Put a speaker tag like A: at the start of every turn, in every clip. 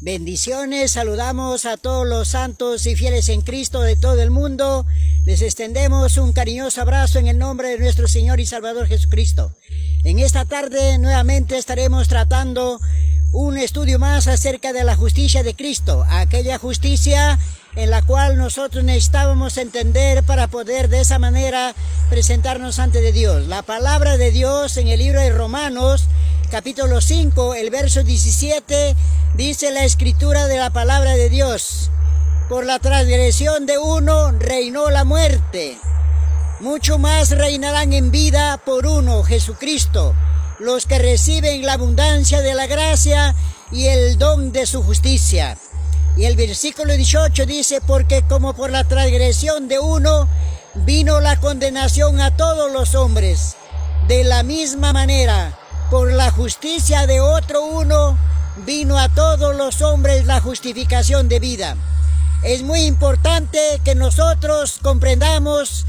A: Bendiciones, saludamos a todos los santos y fieles en Cristo de todo el mundo. Les extendemos un cariñoso abrazo en el nombre de nuestro Señor y Salvador Jesucristo. En esta tarde nuevamente estaremos tratando un estudio más acerca de la justicia de Cristo, aquella justicia en la cual nosotros necesitábamos entender para poder de esa manera presentarnos ante de Dios. La palabra de Dios en el libro de Romanos, capítulo 5, el verso 17, dice la escritura de la palabra de Dios: por la transgresión de uno reinó la muerte, mucho más reinarán en vida por uno, Jesucristo, los que reciben la abundancia de la gracia y el don de su justicia. Y el versículo 18 dice: porque como por la transgresión de uno vino la condenación a todos los hombres, de la misma manera por la justicia de otro uno vino a todos los hombres la justificación de vida. Es muy importante que nosotros comprendamos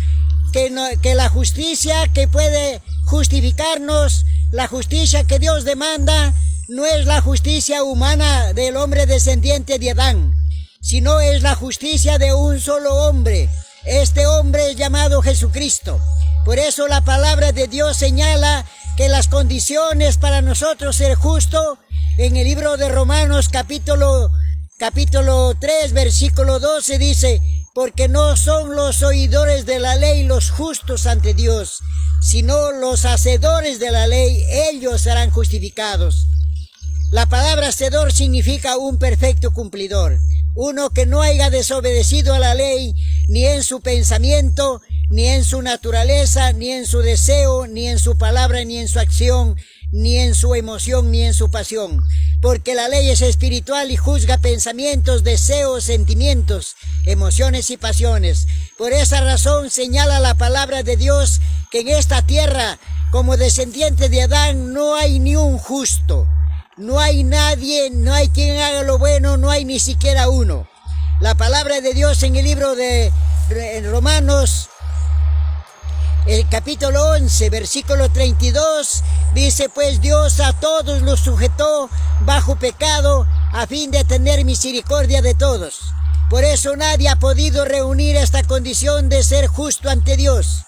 A: que la justicia que puede justificarnos, la justicia que Dios demanda, no es la justicia humana del hombre descendiente de Adán, sino es la justicia de un solo hombre. Este hombre es llamado Jesucristo. Por eso la palabra de Dios señala que las condiciones para nosotros ser justo, en el libro de Romanos capítulo 3, versículo 12 dice: porque no son los oidores de la ley los justos ante Dios, sino los hacedores de la ley, ellos serán justificados. La palabra hacedor significa un perfecto cumplidor, uno que no haya desobedecido a la ley, ni en su pensamiento, ni en su naturaleza, ni en su deseo, ni en su palabra, ni en su acción, ni en su emoción, ni en su pasión. Porque la ley es espiritual y juzga pensamientos, deseos, sentimientos, emociones y pasiones. Por esa razón señala la palabra de Dios que en esta tierra, como descendiente de Adán, no hay ni un justo. No hay nadie, no hay quien haga lo bueno, no hay ni siquiera uno. La palabra de Dios en el libro de Romanos, el capítulo 11, versículo 32, dice: pues Dios a todos los sujetó bajo pecado a fin de tener misericordia de todos. Por eso nadie ha podido reunir esta condición de ser justo ante Dios.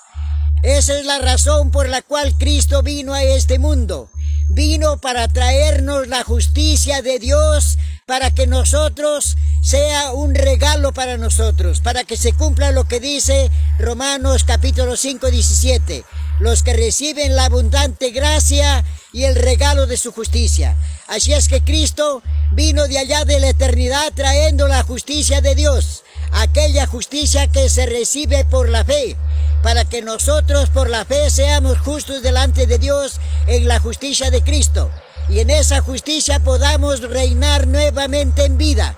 A: Esa es la razón por la cual Cristo vino a este mundo. Vino para traernos la justicia de Dios, para que nosotros sea un regalo para nosotros, para que se cumpla lo que dice Romanos capítulo 5, 17. Los que reciben la abundante gracia y el regalo de su justicia. Así es que Cristo vino de allá de la eternidad trayendo la justicia de Dios, aquella justicia que se recibe por la fe, para que nosotros por la fe seamos justos delante de Dios en la justicia de Cristo, y en esa justicia podamos reinar nuevamente en vida.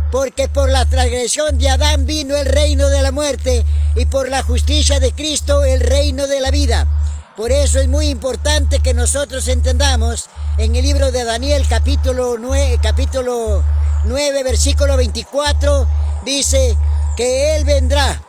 A: Porque por la transgresión de Adán vino el reino de la muerte, y por la justicia de Cristo el reino de la vida. Por eso es muy importante que nosotros entendamos en el libro de Daniel capítulo 9, versículo 24, dice que Él vendrá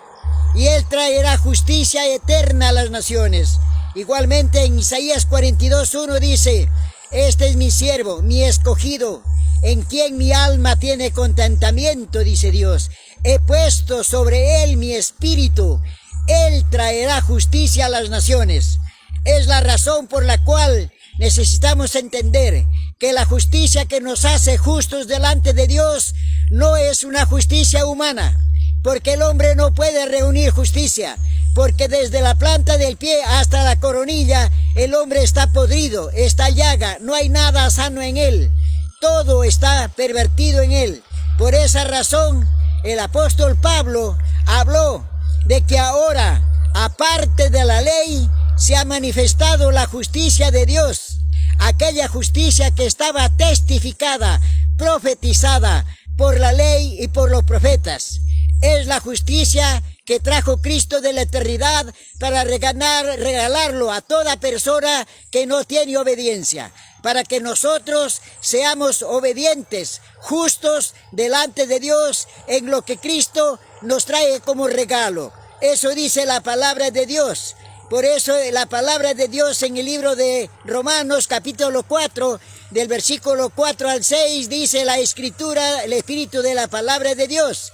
A: y Él traerá justicia eterna a las naciones. Igualmente en Isaías 42:1 dice: este es mi siervo, mi escogido, en quien mi alma tiene contentamiento, dice Dios. He puesto sobre él mi espíritu, él traerá justicia a las naciones. Es la razón por la cual necesitamos entender que la justicia que nos hace justos delante de Dios no es una justicia humana, porque el hombre no puede reunir justicia, porque desde la planta del pie hasta la coronilla el hombre está podrido, está llaga, no hay nada sano en él, todo está pervertido en él. Por esa razón el apóstol Pablo habló de que ahora, aparte de la ley, se ha manifestado la justicia de Dios, aquella justicia que estaba testificada, profetizada por la ley y por los profetas. Es la justicia que trajo Cristo de la eternidad para regalarlo a toda persona que no tiene obediencia, para que nosotros seamos obedientes, justos delante de Dios en lo que Cristo nos trae como regalo. Eso dice la palabra de Dios. Por eso la palabra de Dios en el libro de Romanos capítulo 4, del versículo 4 al 6, dice la Escritura, el espíritu de la palabra de Dios.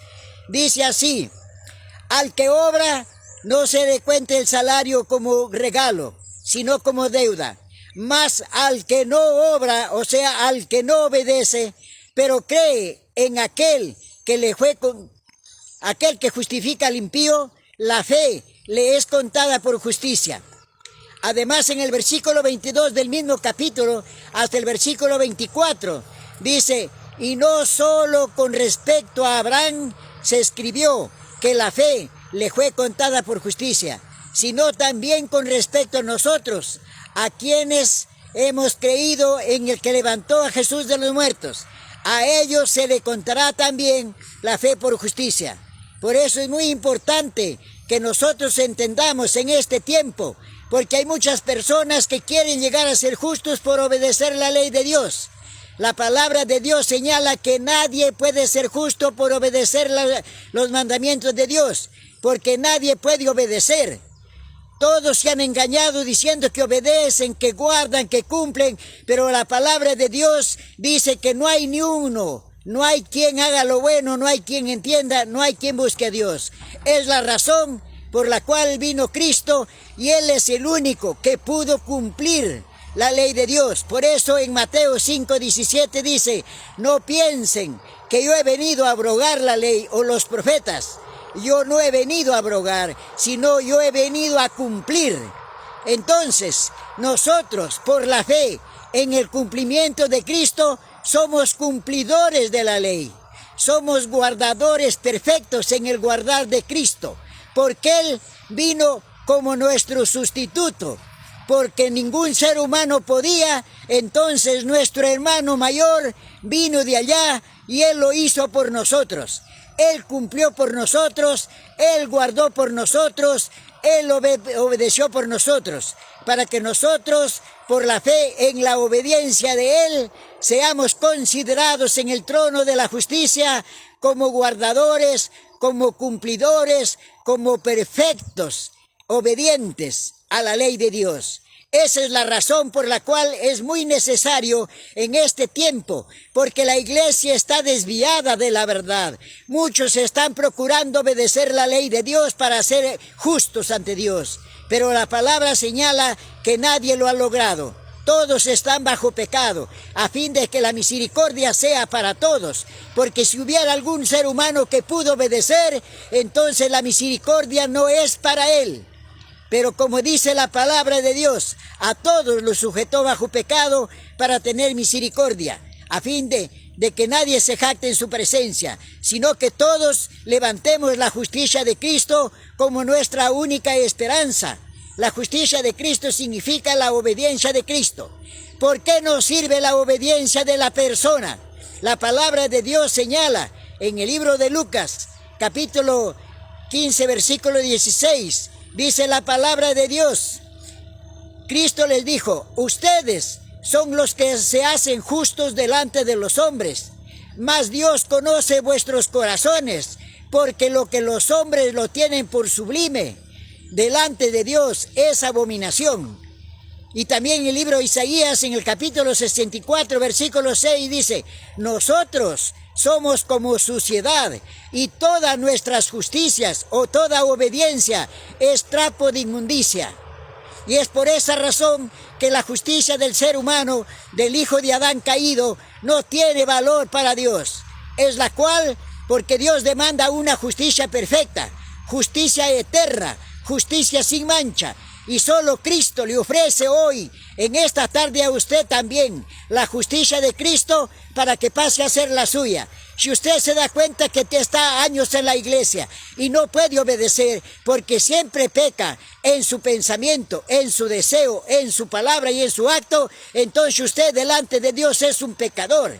A: Dice así: al que obra no se le cuente el salario como regalo, sino como deuda. Mas al que no obra, o sea, al que no obedece, pero cree en aquel que justifica al impío, la fe le es contada por justicia. Además, en el versículo 22 del mismo capítulo, hasta el versículo 24, dice: y no solo con respecto a Abraham se escribió que la fe le fue contada por justicia, sino también con respecto a nosotros, a quienes hemos creído en el que levantó a Jesús de los muertos. A ellos se le contará también la fe por justicia. Por eso es muy importante que nosotros entendamos en este tiempo, porque hay muchas personas que quieren llegar a ser justos por obedecer la ley de Dios. La palabra de Dios señala que nadie puede ser justo por obedecer los mandamientos de Dios, porque nadie puede obedecer. Todos se han engañado diciendo que obedecen, que guardan, que cumplen, pero la palabra de Dios dice que no hay ni uno. No hay quien haga lo bueno, no hay quien entienda, no hay quien busque a Dios. Es la razón por la cual vino Cristo y Él es el único que pudo cumplir la ley de Dios. Por eso en Mateo 5:17 dice: no piensen que yo he venido a abrogar la ley o los profetas. Yo no he venido a abrogar, sino yo he venido a cumplir. Entonces, nosotros, por la fe en el cumplimiento de Cristo, somos cumplidores de la ley. Somos guardadores perfectos en el guardar de Cristo, porque Él vino como nuestro sustituto. Porque ningún ser humano podía, entonces nuestro hermano mayor vino de allá y Él lo hizo por nosotros. Él cumplió por nosotros, Él guardó por nosotros, Él obedeció por nosotros, para que nosotros, por la fe en la obediencia de Él, seamos considerados en el trono de la justicia como guardadores, como cumplidores, como perfectos, obedientes a la ley de Dios. Esa es la razón por la cual es muy necesario en este tiempo, porque la iglesia está desviada de la verdad. Muchos están procurando obedecer la ley de Dios para ser justos ante Dios, pero la palabra señala que nadie lo ha logrado. Todos están bajo pecado, a fin de que la misericordia sea para todos, porque si hubiera algún ser humano que pudo obedecer, entonces la misericordia no es para él. Pero como dice la palabra de Dios, a todos los sujetó bajo pecado para tener misericordia, a fin de que nadie se jacte en su presencia, sino que todos levantemos la justicia de Cristo como nuestra única esperanza. La justicia de Cristo significa la obediencia de Cristo. ¿Por qué nos sirve la obediencia de la persona? La palabra de Dios señala en el libro de Lucas, capítulo 15, versículo 16, dice la palabra de Dios: Cristo les dijo: ustedes son los que se hacen justos delante de los hombres, mas Dios conoce vuestros corazones, porque lo que los hombres lo tienen por sublime, delante de Dios es abominación. Y también en el libro de Isaías, en el capítulo 64, versículo 6, dice: nosotros somos como suciedad, y todas nuestras justicias o toda obediencia es trapo de inmundicia. Y es por esa razón que la justicia del ser humano, del hijo de Adán caído, no tiene valor para Dios. Es la cual, porque Dios demanda una justicia perfecta, justicia eterna, justicia sin mancha. Y solo Cristo le ofrece hoy, en esta tarde, a usted también la justicia de Cristo para que pase a ser la suya. Si usted se da cuenta que está años en la iglesia y no puede obedecer porque siempre peca en su pensamiento, en su deseo, en su palabra y en su acto, entonces usted delante de Dios es un pecador.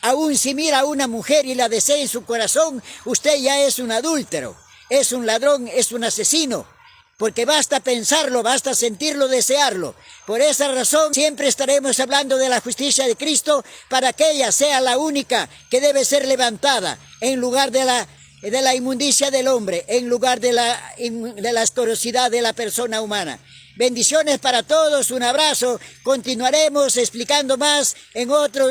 A: Aún si mira a una mujer y la desea en su corazón, usted ya es un adúltero, es un ladrón, es un asesino. Porque basta pensarlo, basta sentirlo, desearlo. Por esa razón siempre estaremos hablando de la justicia de Cristo para que ella sea la única que debe ser levantada en lugar de la inmundicia del hombre, en lugar de la asquerosidad de la persona humana. Bendiciones para todos, un abrazo. Continuaremos explicando más en otro